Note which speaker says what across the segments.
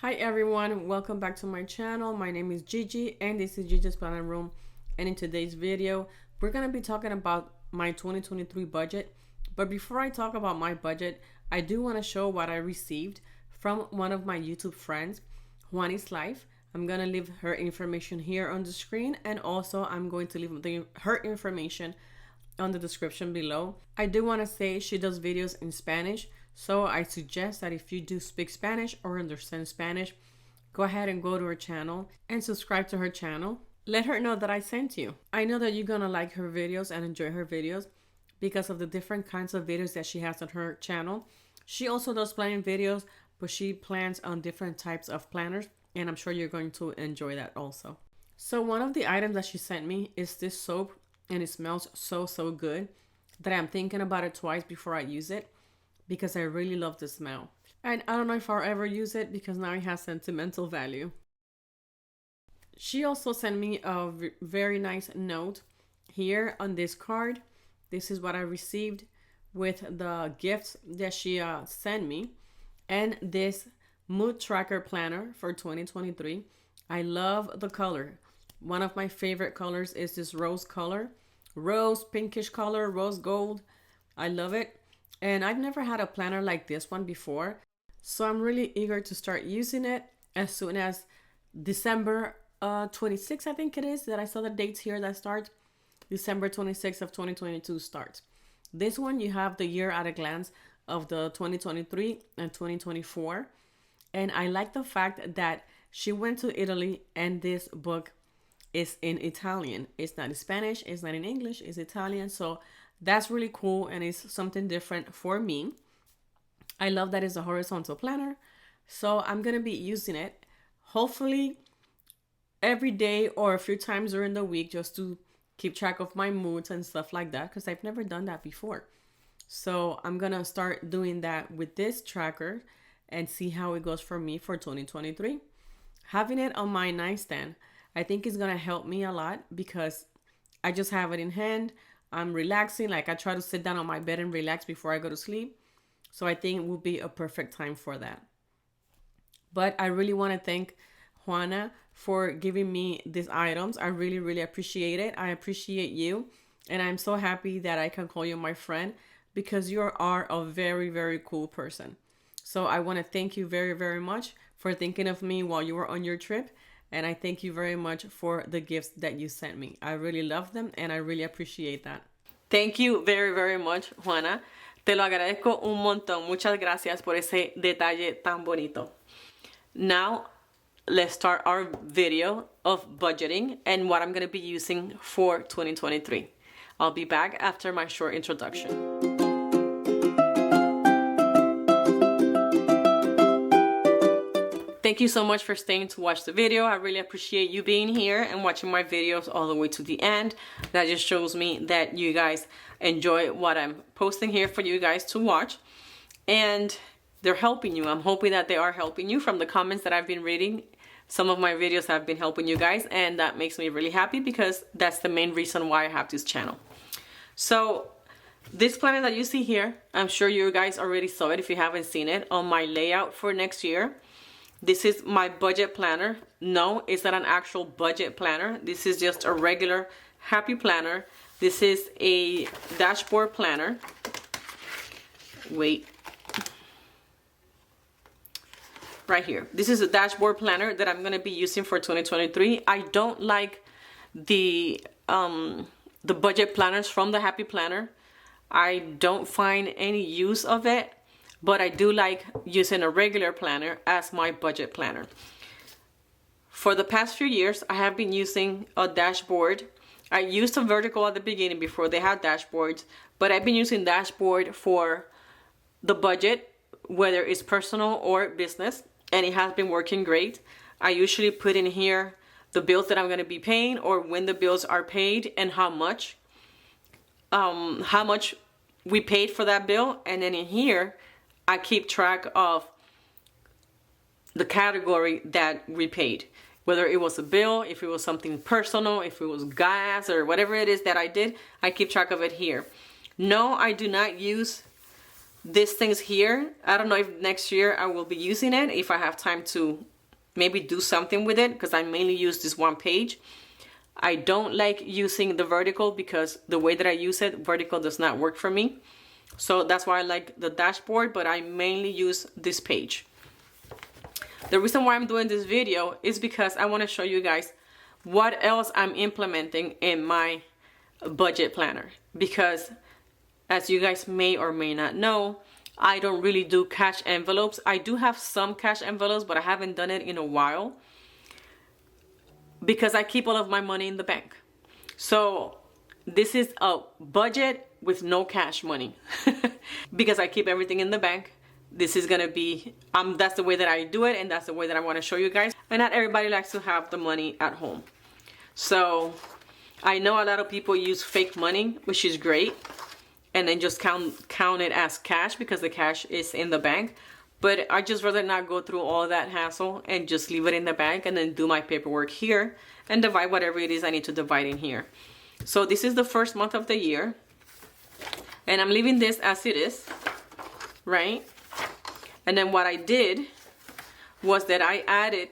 Speaker 1: Hi everyone, welcome back to my channel. My name is Gigi and this is Gigi's Planner Room. And in today's video, we're going to be talking about my 2023 budget. But before I talk about my budget, I do want to show what I received from one of my YouTube friends, Juani's Life. I'm going to leave her information here on the screen, and also I'm going to leave her information on the description below. I do want to say she does videos in Spanish, so I suggest that if you do speak Spanish or understand Spanish, go ahead and go to her channel and subscribe to her channel. Let her know that I sent you. I know that you're gonna like her videos and enjoy her videos because of the different kinds of videos that she has on her channel. She also does planning videos, but she plans on different types of planners, and I'm sure you're going to enjoy that also. So one of the items that she sent me is this soap, and it smells so good that I'm thinking about it twice before I use it, because I really love the smell. And I don't know if I'll ever use it because now it has sentimental value. She also sent me a very nice note here on this card. This is what I received with the gifts that she sent me, and this mood tracker planner for 2023. I love the color. One of my favorite colors is this rose color, rose pinkish color, rose gold. I love it. And I've never had a planner like this one before, so I'm really eager to start using it as soon as December 26th, I think it is, that I saw the dates here that start. December 26th of 2022 starts. This one, you have the year at a glance of the 2023 and 2024. And I like the fact that she went to Italy and this book is in Italian. It's not in Spanish, it's not in English, it's Italian. So that's really cool, and it's something different for me. I love that it's a horizontal planner, so I'm gonna be using it hopefully every day or a few times during the week, just to keep track of my moods and stuff like that, because I've never done that before. So I'm gonna start doing that with this tracker and see how it goes for me for 2023. Having it on my nightstand, I think is gonna help me a lot because I just have it in hand. I'm relaxing. Like, I try to sit down on my bed and relax before I go to sleep. So I think it will be a perfect time for that. But I really want to thank Juana for giving me these items. I really appreciate it. I appreciate you. And I'm so happy that I can call you my friend, because you are a very cool person. So I want to thank you very much for thinking of me while you were on your trip. And I thank you very much for the gifts that you sent me. I really love them and I really appreciate that. Thank you very much, Juana. Te lo agradezco un montón. Muchas gracias por ese detalle tan bonito. Now, let's start our video of budgeting and what I'm going to be using for 2023. I'll be back after my short introduction. Thank you so much for staying to watch the video. I really appreciate you being here and watching my videos all the way to the end. That just shows me that you guys enjoy what I'm posting here for you guys to watch. And they're helping you. I'm hoping that they are helping you. From the comments that I've been reading, some of my videos have been helping you guys, and that makes me really happy because that's the main reason why I have this channel. So this planner that you see here, I'm sure you guys already saw it if you haven't seen it on my layout for next year. This is my budget planner. No, it's not an actual budget planner. This is just a regular happy planner. This is a dashboard planner. Wait. Right here. This is a dashboard planner that I'm going to be using for 2023. I don't like the budget planners from the Happy Planner. I don't find any use of it. But I do like using a regular planner as my budget planner. For the past few years, I have been using a dashboard. I used a vertical at the beginning before they had dashboards, but I've been using dashboard for the budget, whether it's personal or business, and it has been working great. I usually put in here the bills that I'm going to be paying, or when the bills are paid and how much we paid for that bill, and then in here I keep track of the category that we paid, whether it was a bill, if it was something personal, if it was gas or whatever it is that I did. I keep track of it here. No, I do not use these things here. I don't know if next year I will be using it, if I have time to maybe do something with it, because I mainly use this one page. I don't like using the vertical because the way that I use it, vertical does not work for me. So that's why I like the dashboard, but I mainly use this page. The reason why I'm doing this video is because I want to show you guys what else I'm implementing in my budget planner. Because as you guys may or may not know, I don't really do cash envelopes. I do have some cash envelopes, but I haven't done it in a while because I keep all of my money in the bank. So this is a budget with no cash money because I keep everything in the bank. This is gonna be, that's the way that I do it, and that's the way that I wanna show you guys. And not everybody likes to have the money at home. So I know a lot of people use fake money, which is great, and then just count it as cash because the cash is in the bank. But I just rather not go through all that hassle and just leave it in the bank and then do my paperwork here and divide whatever it is I need to divide in here. So this is the first month of the year, and I'm leaving this as it is, right? And then what I did was that I added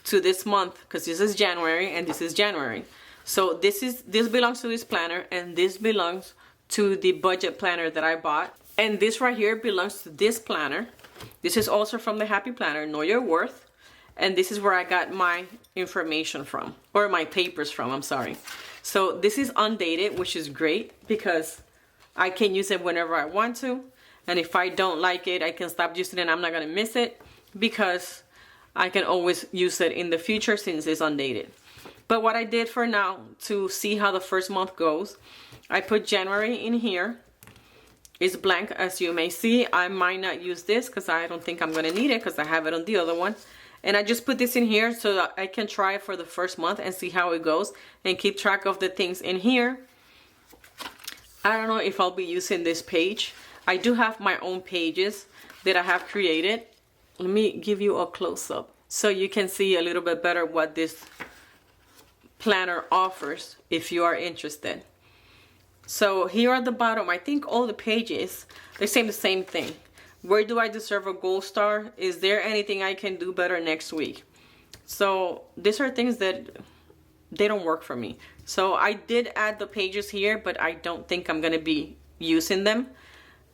Speaker 1: to this month, because this is January and this is January. So this belongs to this planner, and this belongs to the budget planner that I bought. And this right here belongs to this planner. This is also from the Happy Planner, Know Your Worth. And this is where I got my information from, or my papers from, I'm sorry. So this is undated, which is great because I can use it whenever I want to. And if I don't like it, I can stop using it and I'm not gonna miss it because I can always use it in the future since it's undated. But what I did for now to see how the first month goes, I put January in here. It's blank, as you may see. I might not use this because I don't think I'm gonna need it because I have it on the other one. And I just put this in here so that I can try it for the first month and see how it goes and keep track of the things in here. I don't know if I'll be using this page. I do have my own pages that I have created. Let me give you a close-up so you can see a little bit better what this planner offers if you are interested. So here at the bottom, I think all the pages, they say the same thing. Where do I deserve a gold star? Is there anything I can do better next week? So these are things that they don't work for me. So I did add the pages here, but I don't think I'm gonna be using them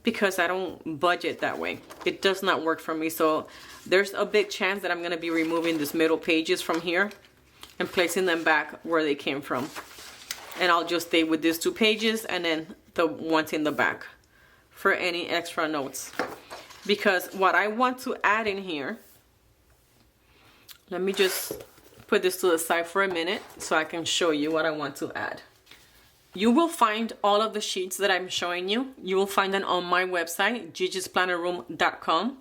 Speaker 1: because I don't budget that way. It does not work for me. So there's a big chance that I'm gonna be removing these middle pages from here and placing them back where they came from. And I'll just stay with these two pages and then the ones in the back for any extra notes. Because what I want to add in here, let me just put this to the side for a minute so I can show you what I want to add. You will find all of the sheets that I'm showing you. You will find them on my website, gigisplannerroom.com.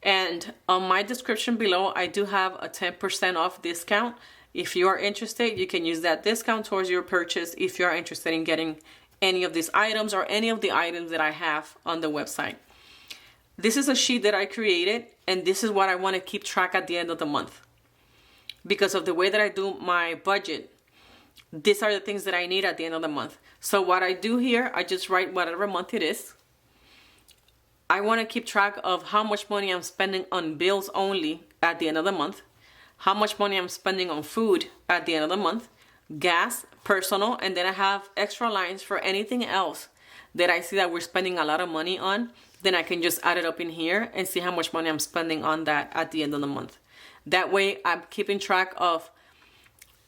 Speaker 1: And on my description below, I do have a 10% off discount. If you are interested, you can use that discount towards your purchase if you are interested in getting any of these items or any of the items that I have on the website. This is a sheet that I created, and this is what I want to keep track at the end of the month. Because of the way that I do my budget, these are the things that I need at the end of the month. So what I do here, I just write whatever month it is. I want to keep track of how much money I'm spending on bills only at the end of the month, how much money I'm spending on food at the end of the month, gas, personal, and then I have extra lines for anything else that I see that we're spending a lot of money on. Then I can just add it up in here and see how much money I'm spending on that at the end of the month. That way I'm keeping track of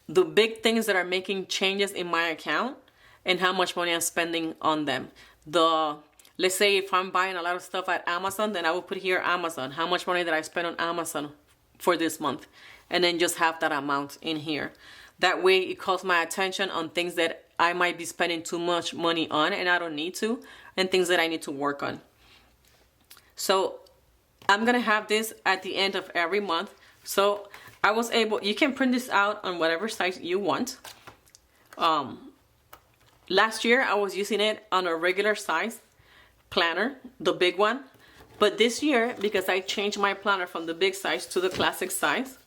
Speaker 1: the big things that are making changes in my account and how much money I'm spending on them. Let's say if I'm buying a lot of stuff at Amazon, then I will put here Amazon. How much money did I spend on Amazon for this month? And then just have that amount in here. That way it calls my attention on things that I might be spending too much money on and I don't need to, and things that I need to work on. So I'm gonna have this at the end of every month. So I was able, you can print this out on whatever size you want. Last year I was using it on a regular size planner, the big one. But this year, because I changed my planner from the big size to the classic size,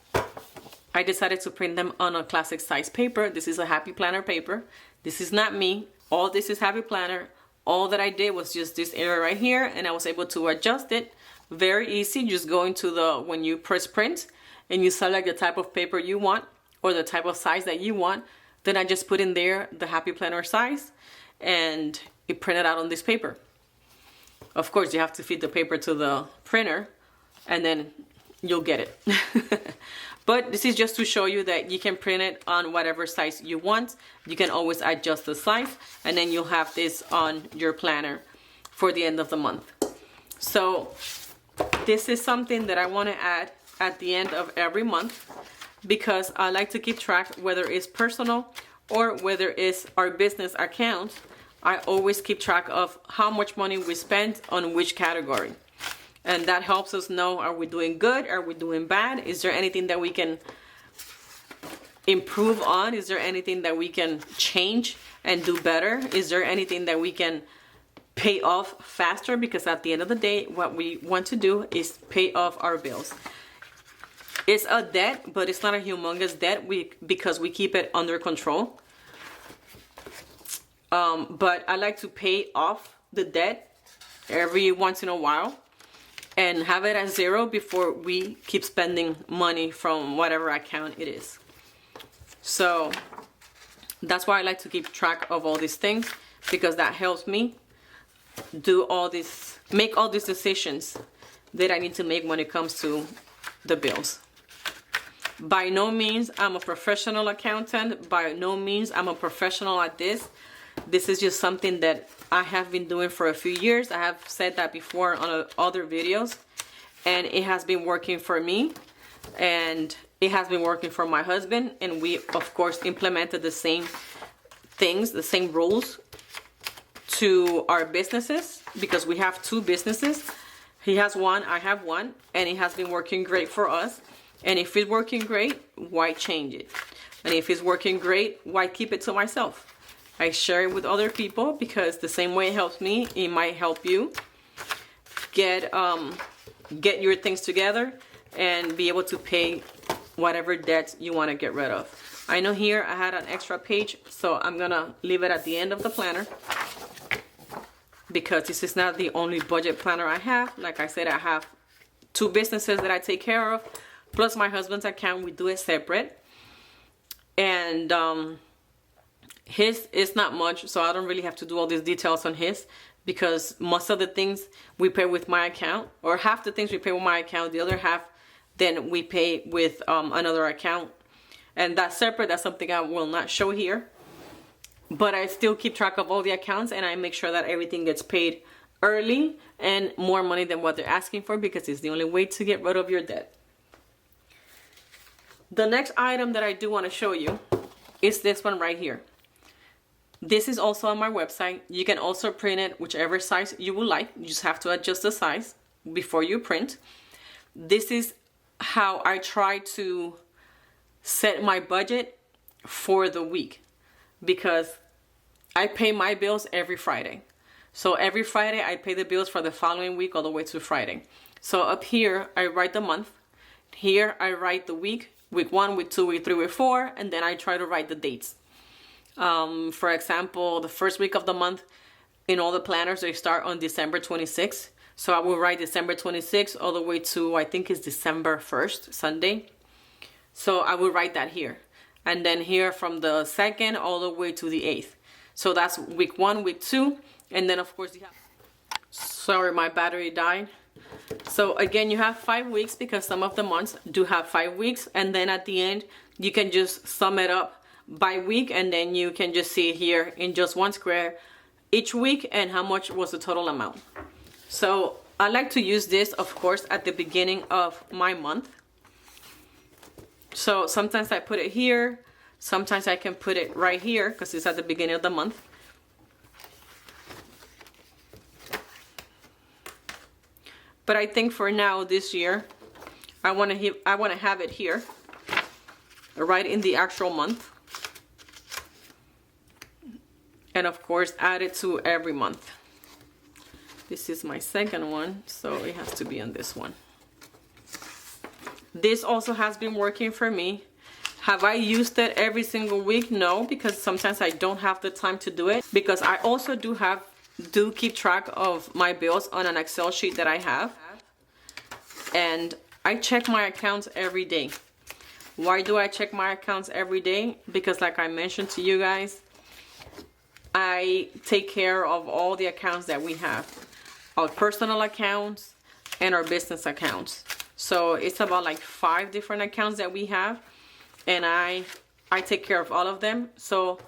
Speaker 1: I decided to print them on a classic size paper. This is a Happy Planner paper. This is not me. All this is Happy Planner. All that I did was just this area right here, and I was able to adjust it very easy. Just go into when you press print, and you select the type of paper you want or the type of size that you want, then I just put in there the Happy Planner size and it printed out on this paper. Of course, you have to feed the paper to the printer and then you'll get it. But this is just to show you that you can print it on whatever size you want. You can always adjust the size, and then you'll have this on your planner for the end of the month. So this is something that I want to add at the end of every month, because I like to keep track, whether it's personal or whether it's our business account. I always keep track of how much money we spend on which category. And that helps us know, are we doing good? Are we doing bad? Is there anything that we can improve on? Is there anything that we can change and do better? Is there anything that we can pay off faster? Because at the end of the day, what we want to do is pay off our bills. It's a debt, but it's not a humongous debt because we keep it under control. But I like to pay off the debt every once in a while and have it at zero before we keep spending money from whatever account it is. So that's why I like to keep track of all these things, because that helps me do all this, make all these decisions that I need to make when it comes to the bills. By no means I'm a professional accountant. By no means I'm a professional at this. This is just something that I have been doing for a few years. I have said that before on other videos, and it has been working for me, and it has been working for my husband, and we of course implemented the same things, the same rules to our businesses, because we have two businesses. He has one, I have one, and it has been working great for us. And if it's working great, why change it? And if it's working great, why keep it to myself? I share it with other people, because the same way it helps me, it might help you get your things together and be able to pay whatever debt you want to get rid of. I know here I had an extra page, so I'm gonna leave it at the end of the planner, because this is not the only budget planner I have. Like I said, I have two businesses that I take care of, plus my husband's account. We do it separate, and his is not much, so I don't really have to do all these details on his, because most of the things we pay with my account, or half the things we pay with my account, the other half then we pay with another account, and that's separate. That's something I will not show here, but I still keep track of all the accounts, and I make sure that everything gets paid early and more money than what they're asking for, because it's the only way to get rid of your debt. The next item that I do want to show you is this one right here. This is also on my website. You can also print it whichever size you would like. You just have to adjust the size before you print. This is how I try to set my budget for the week, because I pay my bills every Friday. So every Friday I pay the bills for the following week all the way to Friday. So up here I write the month. Here I write the week 1, week 2, week 3, week 4, and then I try to write the dates. For example, the first week of the month in all the planners, they start on December 26th. So I will write December 26th all the way to, I think it's December 1st, Sunday. So I will write that here. And then here from the 2nd all the way to the 8th. So that's week 1, week 2. And then of course you have, sorry, my battery died. So again, you have 5 weeks, because some of the months do have 5 weeks. And then at the end, you can just sum it up by week, and then you can just see here in just one square each week and how much was the total amount. So I like to use this, of course, at the beginning of my month. So sometimes I put it here, sometimes I can put it right here because it's at the beginning of the month. But I think for now, this year, I want to have it here, right in the actual month. And of course, add it to every month. This is my second one, so it has to be on this one. This also has been working for me. Have I used it every single week? No, because sometimes I don't have the time to do it, because I also do keep track of my bills on an Excel sheet that I have. And I check my accounts every day. Why do I check my accounts every day? Because like I mentioned to you guys, I take care of all the accounts that we have. Our personal accounts and our business accounts. So it's about like 5 different accounts that we have. And I take care of all of them. So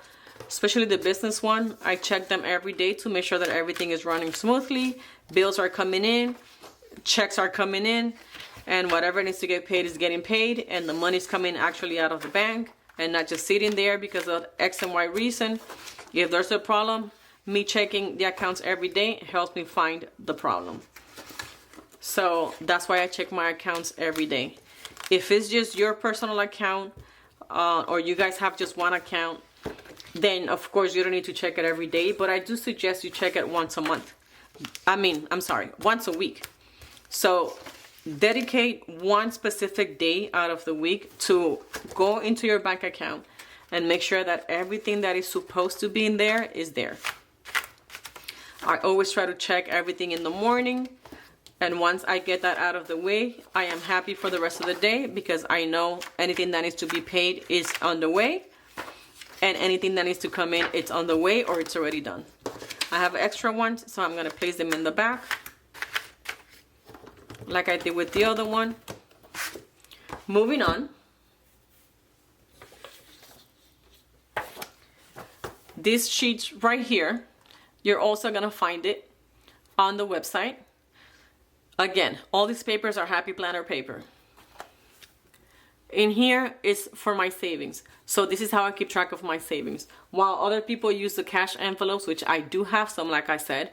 Speaker 1: especially the business one, I check them every day to make sure that everything is running smoothly. Bills are coming in, checks are coming in, and whatever needs to get paid is getting paid, and the money's coming actually out of the bank and not just sitting there because of X and Y reason. If there's a problem, me checking the accounts every day helps me find the problem. So that's why I check my accounts every day. If it's just your personal account, or you guys have just one account, then of course you don't need to check it every day, but I do suggest you check it once a month. Once a week. So dedicate one specific day out of the week to go into your bank account and make sure that everything that is supposed to be in there is there. I always try to check everything in the morning, and once I get that out of the way, I am happy for the rest of the day because I know anything that needs to be paid is on the way, and anything that needs to come in, it's on the way or it's already done. I have extra ones, so I'm going to place them in the back like I did with the other one. Moving on. These sheets right here, you're also going to find it on the website. Again, all these papers are Happy Planner paper. In here is for my savings. So this is how I keep track of my savings. While other people use the cash envelopes, which I do have some, like I said,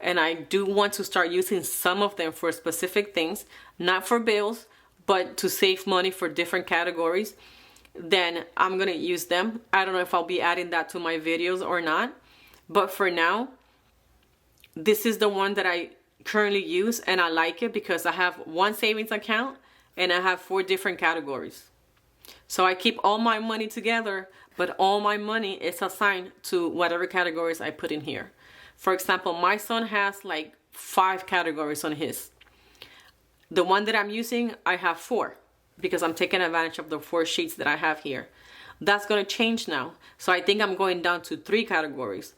Speaker 1: and I do want to start using some of them for specific things, not for bills, but to save money for different categories, then I'm going to use them. I don't know if I'll be adding that to my videos or not, but for now, this is the one that I currently use, and I like it because I have one savings account and I have 4 different categories. So I keep all my money together, but all my money is assigned to whatever categories I put in here. For example, my son has like 5 categories on his. The one that I'm using, I have 4 because I'm taking advantage of the 4 sheets that I have here. That's going to change now. So I think I'm going down to 3 categories.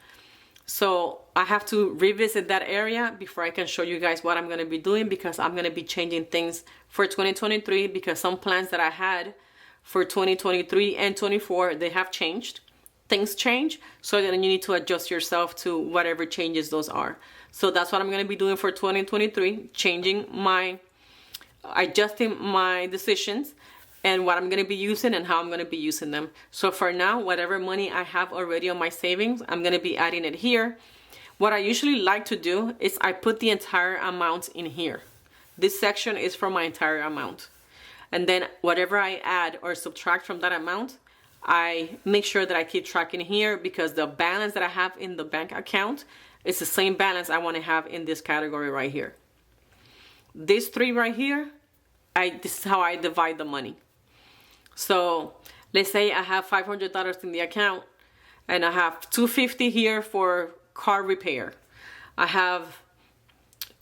Speaker 1: So I have to revisit that area before I can show you guys what I'm going to be doing, because I'm going to be changing things for 2023 because some plans that I had for 2023 and 24, they have changed. Things change, so then you need to adjust yourself to whatever changes those are. So that's what I'm going to be doing for 2023, adjusting my decisions and what I'm going to be using and how I'm going to be using them. So for now, whatever money I have already on my savings, I'm going to be adding it here. What I usually like to do is I put the entire amount in here. This section is for my entire amount. And then whatever I add or subtract from that amount, I make sure that I keep tracking here, because the balance that I have in the bank account is the same balance I want to have in this category right here. These 3 right here, this is how I divide the money. So let's say I have $500 in the account and I have $250 here for car repair. I have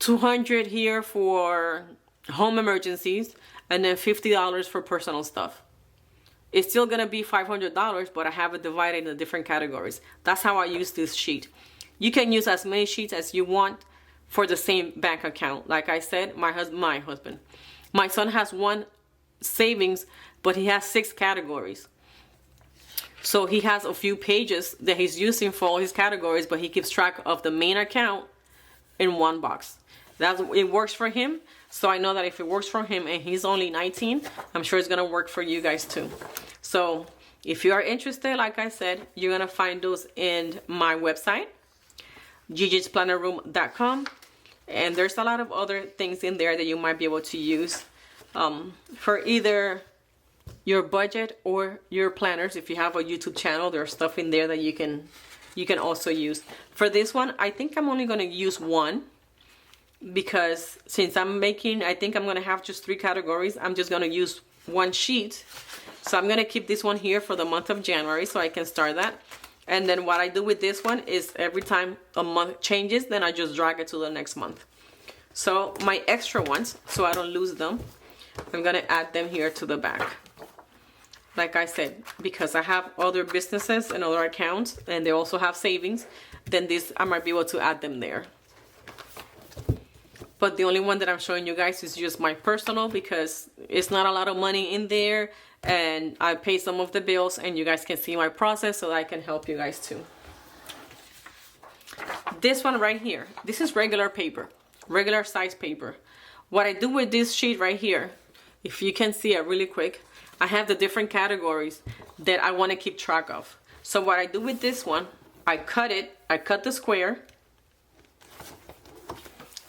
Speaker 1: $200 here for home emergencies, and then $50 for personal stuff. It's still gonna be $500, but I have it divided into different categories. That's how I use this sheet. You can use as many sheets as you want for the same bank account. Like I said, my son has 1 savings, but he has 6 categories. So he has a few pages that he's using for all his categories, but he keeps track of the main account in 1 box. It works for him. So I know that if it works for him and he's only 19, I'm sure it's gonna work for you guys too. So if you are interested, like I said, you're gonna find those in my website, gigisplannerroom.com. And there's a lot of other things in there that you might be able to use for either your budget or your planners. If you have a YouTube channel, there's stuff in there that you can also use. For this one, I think I'm only going to use 1, because since I think I'm going to have just 3 categories. I'm just going to use 1 sheet. So I'm going to keep this one here for the month of January so I can start that. And then what I do with this one is every time a month changes, then I just drag it to the next month. So my extra ones, so I don't lose them, I'm gonna add them here to the back. Like I said, because I have other businesses and other accounts and they also have savings, then this I might be able to add them there. But the only one that I'm showing you guys is just my personal, because it's not a lot of money in there and I pay some of the bills and you guys can see my process so that I can help you guys too. This one right here, this is regular paper, regular size paper. What I do with this sheet right here, if you can see it really quick, I have the different categories that I want to keep track of. So what I do with this one, I cut it, I cut the square,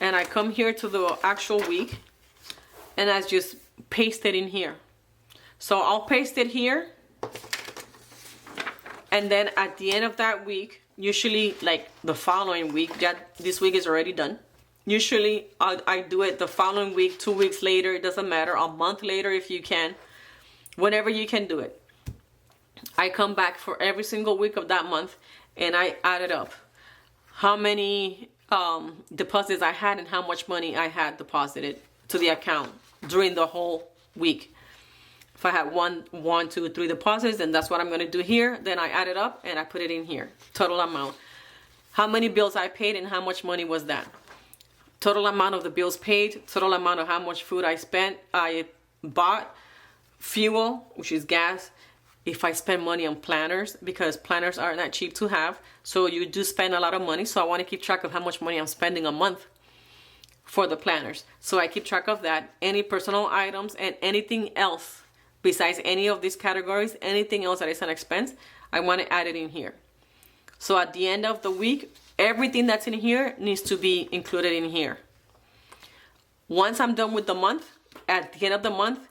Speaker 1: and I come here to the actual week and I just paste it in here. So I'll paste it here, and then at the end of that week, usually like the following week, that this week is already done. Usually I do it the following week, 2 weeks later, it doesn't matter, a month later if you can, whenever you can do it. I come back for every single week of that month and I add it up. How many deposits I had and how much money I had deposited to the account during the whole week. If I had one, 2, 3 deposits, then that's what I'm gonna do here. Then I add it up and I put it in here. Total amount. How many bills I paid and how much money was that? Total amount of the bills paid, total amount of how much food I spent, I bought, fuel, which is gas, if I spend money on planners, because planners are not cheap to have, so you do spend a lot of money, so I want to keep track of how much money I'm spending a month for the planners. So I keep track of that, any personal items and anything else besides any of these categories, anything else that is an expense, I want to add it in here. So at the end of the week, everything that's in here needs to be included in here. Once I'm done with the month, at the end of the month,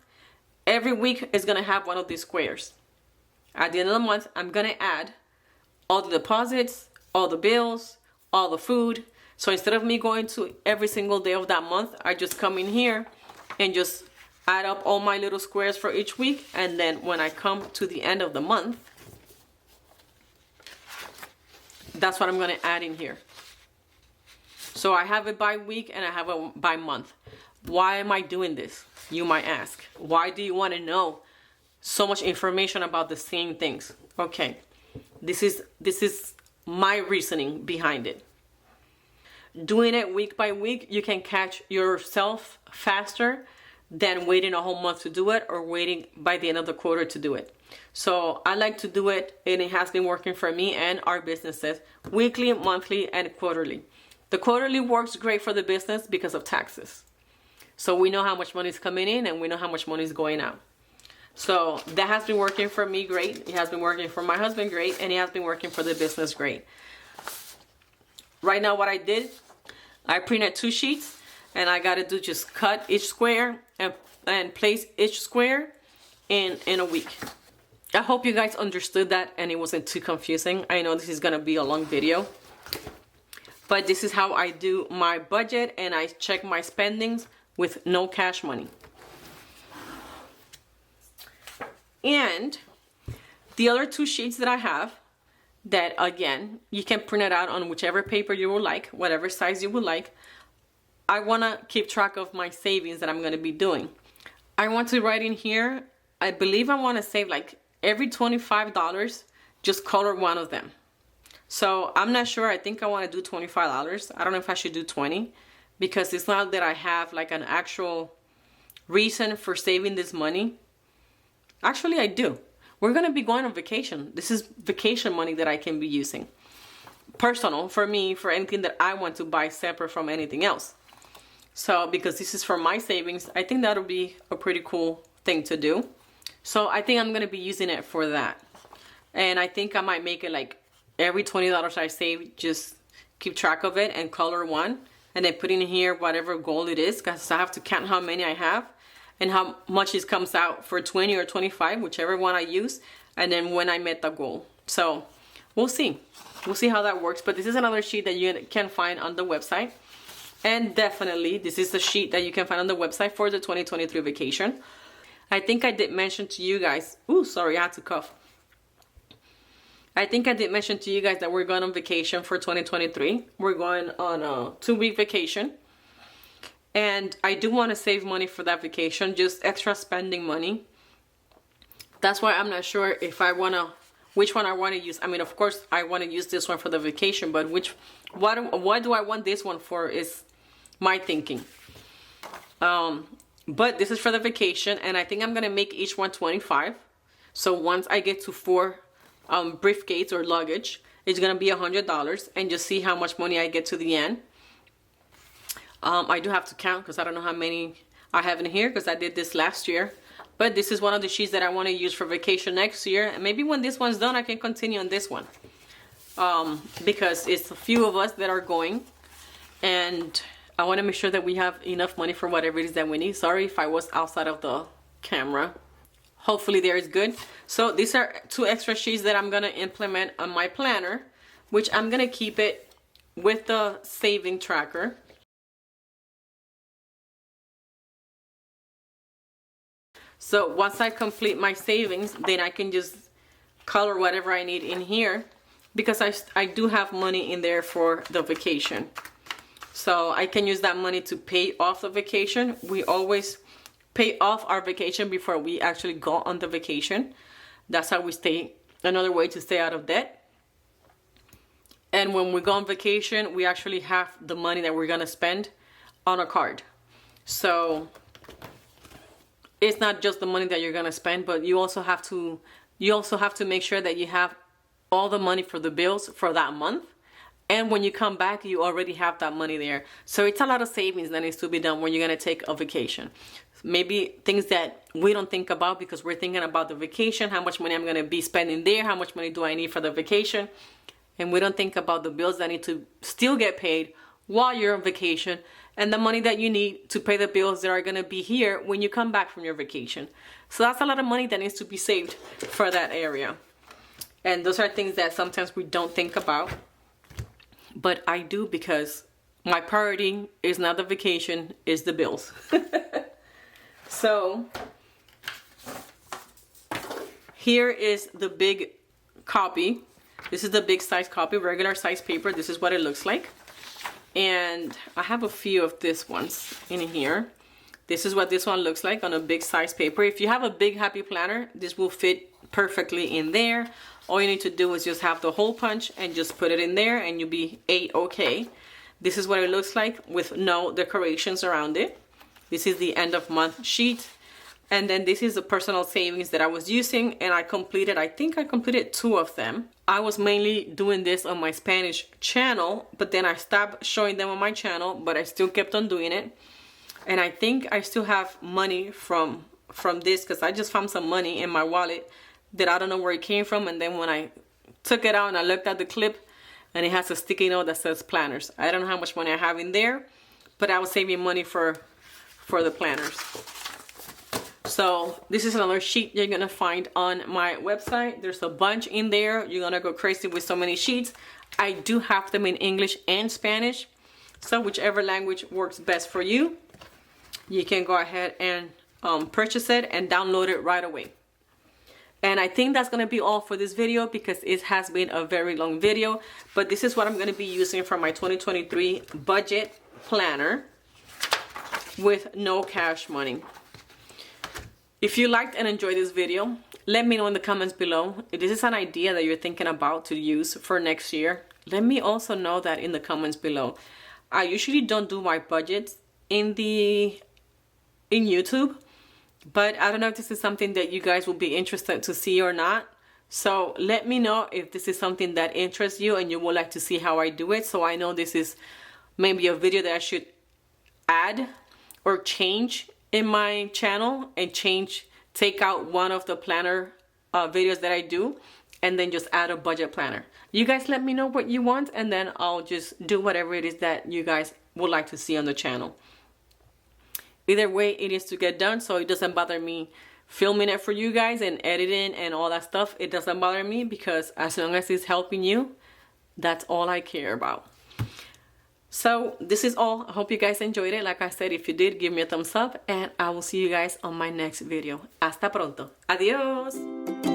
Speaker 1: every week is going to have one of these squares. At the end of the month, I'm going to add all the deposits, all the bills, all the food. So instead of me going to every single day of that month, I just come in here and just add up all my little squares for each week. And then when I come to the end of the month, that's what I'm going to add in here. So I have it by week and I have it by month. Why am I doing this? You might ask. Why do you want to know so much information about the same things? Okay, this is my reasoning behind it. Doing it week by week, you can catch yourself faster than waiting a whole month to do it or waiting by the end of the quarter to do it. So I like to do it, and it has been working for me and our businesses, weekly, monthly, and quarterly. The quarterly works great for the business because of taxes. So we know how much money is coming in and we know how much money is going out. So that has been working for me great. It has been working for my husband great, and it has been working for the business great. Right now what I did, I printed 2 sheets, and I got to do just cut each square and place each square in a week. I hope you guys understood that and it wasn't too confusing. I know this is gonna be a long video, but this is how I do my budget, and I check my spendings with no cash money. And the other 2 sheets that I have, that again, you can print it out on whichever paper you would like, whatever size you would like. I wanna keep track of my savings that I'm gonna be doing. I want to write in here, I believe I wanna save like every $25, just color one of them. So I'm not sure, I think I wanna do $25. I don't know if I should do 20, because it's not that I have like an actual reason for saving this money. Actually, I do. We're gonna be going on vacation. This is vacation money that I can be using. Personal, for me, for anything that I want to buy separate from anything else. So, because this is for my savings, I think that'll be a pretty cool thing to do. So I think I'm gonna be using it for that. And I think I might make it like every $20 I save, just keep track of it and color one. And then put in here whatever goal it is, because I have to count how many I have and how much it comes out for 20 or 25, whichever one I use, and then when I met the goal. So we'll see. We'll see how that works. But this is another sheet that you can find on the website. And definitely, this is the sheet that you can find on the website for the 2023 vacation. I think I did mention to you guys, ooh, sorry, I had to cough. I think I did mention to you guys that we're going on vacation for 2023. We're going on a 2-week vacation. And I do want to save money for that vacation, just extra spending money. That's why I'm not sure if I want to, which one I want to use. I mean, of course, I want to use this one for the vacation, but what do I want this one for is my thinking. But this is for the vacation, and I think I'm going to make each one $25. So once I get to 4 briefcase or luggage, it's going to be $100, and just see how much money I get to the end. I do have to count because I don't know how many I have in here because I did this last year. But this is one of the sheets that I want to use for vacation next year. And maybe when this one's done, I can continue on this one. Because it's a few of us that are going. And I want to make sure that we have enough money for whatever it is that we need. Sorry if I was outside of the camera. Hopefully there is good. So these are 2 extra sheets that I'm going to implement on my planner. Which I'm going to keep it with the saving tracker. So once I complete my savings, then I can just color whatever I need in here, because I do have money in there for the vacation. So I can use that money to pay off the vacation. We always pay off our vacation before we actually go on the vacation. That's how we stay, another way to stay out of debt. And when we go on vacation, we actually have the money that we're gonna spend on a card. So it's not just the money that you're gonna spend, but you also have to make sure that you have all the money for the bills for that month. And when you come back, you already have that money there. So it's a lot of savings that needs to be done when you're gonna take a vacation. Maybe things that we don't think about because we're thinking about the vacation, how much money I'm gonna be spending there, how much money do I need for the vacation. And we don't think about the bills that need to still get paid while you're on vacation, and the money that you need to pay the bills that are going to be here when you come back from your vacation. So that's a lot of money that needs to be saved for that area. And those are things that sometimes we don't think about. But I do, because my priority is not the vacation, is the bills. So here is the big copy. This is the big size copy, regular size paper. This is what it looks like. And I have a few of these ones in here. This is what this one looks like on a big size paper. If you have a big happy planner, this will fit perfectly in there. All you need to do is just have the hole punch and just put it in there and you'll be A-okay. This is what it looks like with no decorations around it. This is the end of month sheet. And then this is the personal savings that I was using, and I think I completed 2 of them. I was mainly doing this on my Spanish channel, but then I stopped showing them on my channel, but I still kept on doing it. And I think I still have money from this, because I just found some money in my wallet that I don't know where it came from. And then when I took it out and I looked at the clip, and it has a sticky note that says planners. I don't know how much money I have in there, but I was saving money for the planners. So this is another sheet you're gonna find on my website. There's a bunch in there. You're gonna go crazy with so many sheets. I do have them in English and Spanish. So whichever language works best for you, you can go ahead and purchase it and download it right away. And I think that's gonna be all for this video, because it has been a very long video. But this is what I'm gonna be using for my 2023 budget planner with no cash money. If you liked and enjoyed this video, let me know in the comments below if this is an idea that you're thinking about to use for next year. Let me also know that in the comments below. I usually don't do my budgets in YouTube, but I don't know if this is something that you guys will be interested to see or not. So let me know if this is something that interests you and you would like to see how I do it, so I know this is maybe a video that I should add or change in my channel, and take out one of the planner videos that I do and then just add a budget planner. You guys let me know what you want, and then I'll just do whatever it is that you guys would like to see on the channel. Either way, it needs to get done, so it doesn't bother me filming it for you guys and editing and all that stuff. It doesn't bother me, because as long as it's helping you, that's all I care about. So this is all. I hope you guys enjoyed it. Like I said, if you did, give me a thumbs up, and I will see you guys on my next video. Hasta pronto. Adios.